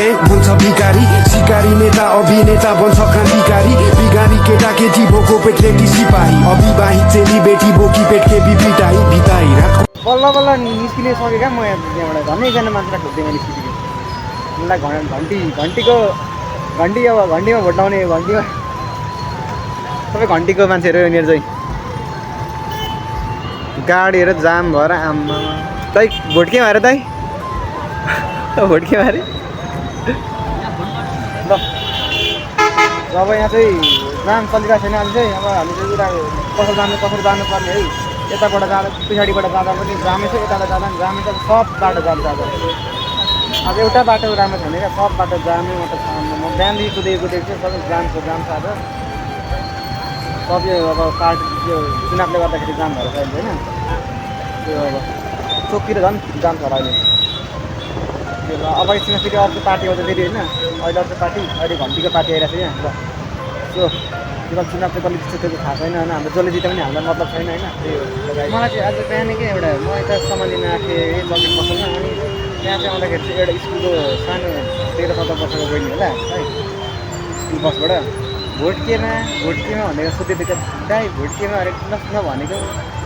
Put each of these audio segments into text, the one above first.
bank भन्छ भिकारी, सिकारी नेता अभिनेता बन्छ क्रान्तिकारी, बिगारी केटा केटी भोको पेटलेटी सिपाही, अविवाहित चेली बेटी बोकी पेटके बिपिटाई बिताई रात बल्ल बल्ल निस्किने सकेँ क्या म यहाँबाट झन् एकजना मान्छेलाई खोज्दै निस्किसकेँ मलाई घन्टीमा भोट लाउने घन्टीमा सबै घन्टीको मान्छेहरू यहाँनिर चाहिँ गाडीहरू जाम भएर आम्मा तै भोट के मारे तै भोट के मारे ल अब यहाँ चाहिँ जाम चलिरहेको छैन अहिले चाहिँ अब हामी चाहिँ उता कसरी जानुपर्ने है यताबाट जाँदा पछाडिबाट जाँदा पनि जामै छ यताबाट जाँदा पनि जामै छ सब बाटो जान्छ अब एउटा बाटो राम्रो छैन क्या सब बाटो जामै मात्र छ म बिहानदेखि कुदेको चाहिँ सबै जामको जाम छ आज सबै अब पार्टी त्यो चुनावले गर्दाखेरि जाम भएर चाहिँ होइन त्यो अब चोकतिर झन् जाम छ होला अहिले त्यो अब एकछिन फेरि अर्को पार्टी आउँछ फेरि होइन अहिले अर्को पार्टी अहिले घन्टीको पार्टी आइरहेको छ यहाँ ल सो त्यो चुनाव चाहिँ कसले जित्छ त्यो थाहा छैन होइन हाम्रो जसले जित्यो पनि हामीलाई मतलब छैन होइन त्यही मलाई चाहिँ आज बिहान क्या एउटा म यता सामान लिन आएको थिएँ लकिङ पसलमा अनि त्यहाँ चाहिँ आउँदाखेरि चाहिँ एउटा स्कुलको सानो 13-14 वर्षको बहिनी होला है स्कुल बसबाट भोट केमा भनेर सोधेको दाइ भोट केमा नभनेको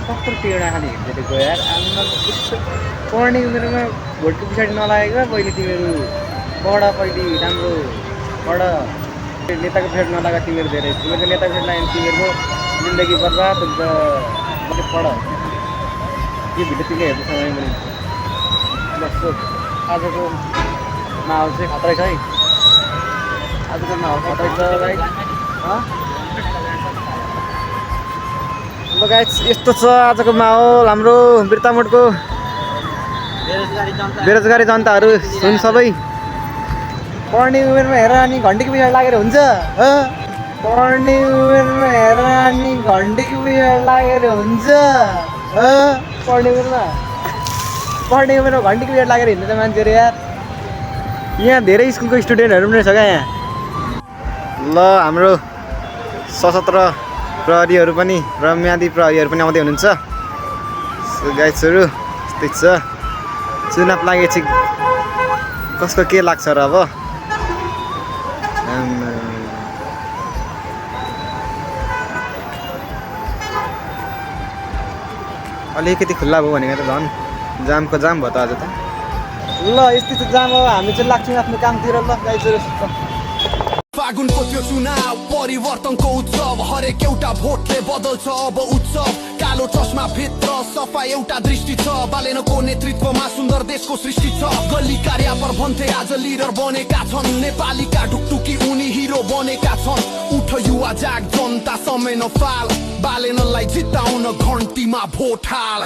कस्तो टेढा खालि हिँड्दै गयो यार आमा यस्तो पढ्ने उमेरमा भोटको पछाडि नलागेको पहिले तिमीहरू पढ पहिले राम्रो पढ नेताको पछाडि नलाग तिमीहरू धेरै तिमीहरूको नेताको पछाडि लाग्यो तिमीहरूको जिन्दगी बर्बाद हुन्छ मैले पढ यो भिडियो तिमीले हेर्नु समय पनि जस्तो आजको माहौल चाहिँ खतरै छ है आजको माहौल खतरै छ भाइ ल गाइस यस्तो छ आजको माहौल हाम्रो बिर्तामोडको बेरोजगारी जनताहरू सुन सबै पढ्ने उमेरमा हेर अनि घन्टीको पछाडि लागेर हुन्छ पढ्ने उमेरमा हेर अनि घन्टीको पछाडि लागेर हुन्छ पढ्ने उमेरमा घन्टीको पछाडि लागेर हिँड्ने मान्छेहरू यार यहाँ धेरै स्कुलको स्टुडेन्टहरू पनि छ क्या यहाँ ल हाम्रो सशस्त्र प्रहरीहरू पनि र म्यादी प्रहरीहरू पनि आउँदै हुनुहुन्छ गाइजहरू यस्तै छ चुनाव लागेपछि कसको के लाग्छ र अब अलिकति खुल्ला भयो भनेको त झन् जामको जाम भयो त आज त ल यस्तै छ जाम अब हामी चाहिँ लाग्छौँ आफ्नो कामतिर ल गाइजहरू फागुनको त्यो चुनाव परिवर्तनको उत्सव हरेक एउटा भोटले बदल्छ अब उत्सव कालो चस्मा भित्र सफा एउटा दृष्टि छ बालेनको नेतृत्वमा सुन्दर देशको सृष्टि छ गल्ली कार्य पर भन्थे आज लिडर बनेका छन् नेपालीका ढुकढुकी उनी हिरो बनेका छन् उठ युवा जाग जनता समय नफाल बालेनलाई जिताउन घन्टीमा भोट हाल